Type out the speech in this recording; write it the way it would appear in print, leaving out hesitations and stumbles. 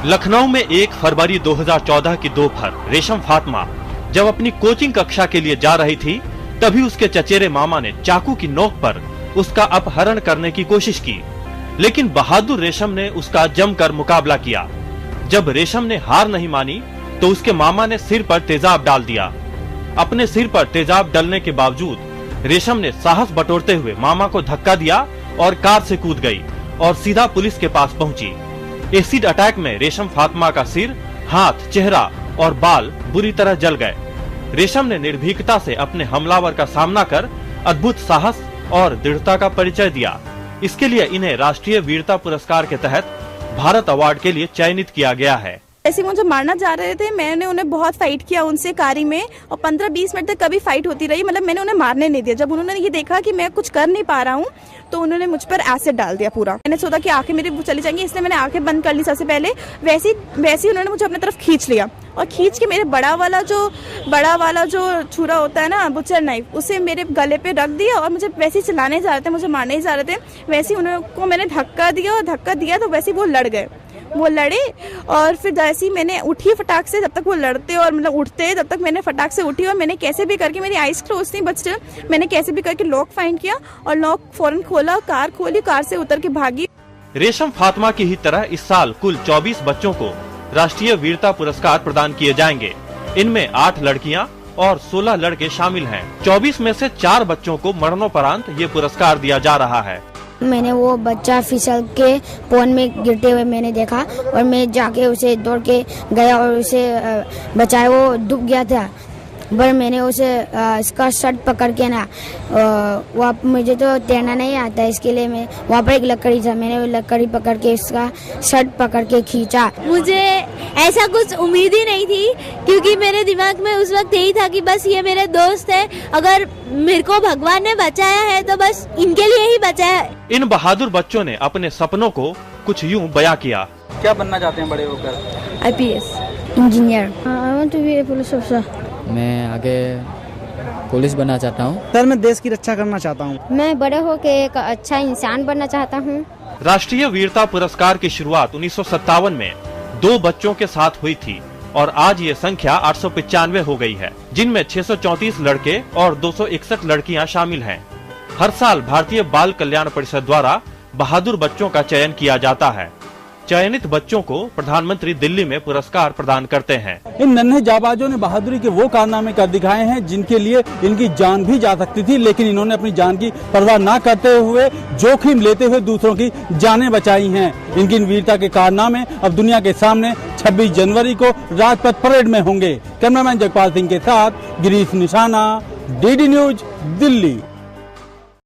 लखनऊ में 1 फरवरी 2014 की दोपहर रेशम फातिमा जब अपनी कोचिंग कक्षा के लिए जा रही थी, तभी उसके चचेरे मामा ने चाकू की नोक पर उसका अपहरण करने की कोशिश की, लेकिन बहादुर रेशम ने उसका जमकर मुकाबला किया। जब रेशम ने हार नहीं मानी तो उसके मामा ने सिर पर तेजाब डाल दिया। अपने सिर पर तेजाब डलने के बावजूद रेशम ने साहस बटोरते हुए मामा को धक्का दिया और कार से कूद गई और सीधा पुलिस के पास पहुंची। एसिड अटैक में रेशम फातिमा का सिर, हाथ, चेहरा और बाल बुरी तरह जल गए। रेशम ने निर्भीकता से अपने हमलावर का सामना कर अद्भुत साहस और दृढ़ता का परिचय दिया। इसके लिए इन्हें राष्ट्रीय वीरता पुरस्कार के तहत भारत अवार्ड के लिए चयनित किया गया है। ऐसे मुझे मारना चाह रहे थे, मैंने उन्हें बहुत फाइट किया उनसे कारी में, और 15-20 मिनट तक कभी फाइट होती रही। मतलब मैंने उन्हें मारने नहीं दिया। जब उन्होंने ये देखा कि मैं कुछ कर नहीं पा रहा हूँ तो उन्होंने मुझ पर एसिड डाल दिया पूरा। मैंने सोचा कि आंखें मेरी चली जाएंगी, इसलिए मैंने आंखें बंद कर ली सबसे पहले। वैसे ही उन्होंने मुझे अपनी तरफ खींच लिया और खींच के मेरे बड़ा वाला जो छुरा होता है ना, बुचर नाइफ, उसे मेरे गले पे रख दिया और मुझे वैसे ही चलाने जा रहे थे, मुझे मारने ही जा रहे थे। वैसे ही उनको मैंने धक्का दिया तो वैसे ही वो लड़ गए। वो लड़े और फिर जैसे ही मैंने उठी फटाक से, जब तक वो लड़ते और मतलब उठते तब तक मैंने फटाक से उठी और मैंने कैसे भी करके, मेरी आइज क्लोज थी बट स्टिल मैंने कैसे भी करके लॉक फाइंड किया और लॉक फौरन खोला, कार खोली, कार से उतर के भागी। रेशम फातिमा की ही तरह इस साल कुल 24 बच्चों को राष्ट्रीय वीरता पुरस्कार प्रदान किए जाएंगे। इनमें 8 लड़कियां और 16 लड़के शामिल हैं। 24 में से 4 बच्चों को मरणोपरांत ये पुरस्कार दिया जा रहा है। मैंने वो बच्चा फिसल के पौन में गिरते हुए मैंने देखा और मैं जाके उसे दौड़ के गया और उसे बचाया। वो डूब गया था, पर मैंने उसे इसका शर्ट पकड़ के ना, मुझे तो तैरना नहीं आता, इसके लिए मैं वहाँ पर एक लकड़ी था, मैंने वो लकड़ी पकड़ के इसका शर्ट पकड़ के खींचा। मुझे ऐसा कुछ उम्मीद ही नहीं थी, क्योंकि मेरे दिमाग में उस वक्त यही था कि बस ये मेरे दोस्त है, अगर मेरे को भगवान ने बचाया है तो बस इनके लिए ही बचाया है। इन बहादुर बच्चों ने अपने सपनों को कुछ यूं बयां किया। क्या बनना चाहते हैं बड़े होकर? IPS, engineer. I want to be a police officer। मैं आगे पुलिस बनना चाहता हूँ। सर, मैं देश की रक्षा करना चाहता हूँ। मैं बड़े होकर एक अच्छा इंसान बनना चाहता हूँ। राष्ट्रीय वीरता पुरस्कार की शुरुआत 1957 में 2 बच्चों के साथ हुई थी और आज ये संख्या 895 हो गई है, जिनमें 634 लड़के और 261 लड़कियां शामिल हैं। हर साल भारतीय बाल कल्याण परिषद द्वारा बहादुर बच्चों का चयन किया जाता है। चयनित बच्चों को प्रधानमंत्री दिल्ली में पुरस्कार प्रदान करते हैं। इन नन्हे जाबाजों ने बहादुरी के वो कारनामे कर दिखाए हैं जिनके लिए इनकी जान भी जा सकती थी, लेकिन इन्होंने अपनी जान की परवाह न करते हुए, जोखिम लेते हुए दूसरों की जानें बचाई हैं। इनकी इन वीरता के कारनामे अब दुनिया के सामने 26 जनवरी को राजपथ परेड में होंगे। कैमरामैन जगपाल सिंह के साथ गिरीश निशाना, DD न्यूज, दिल्ली।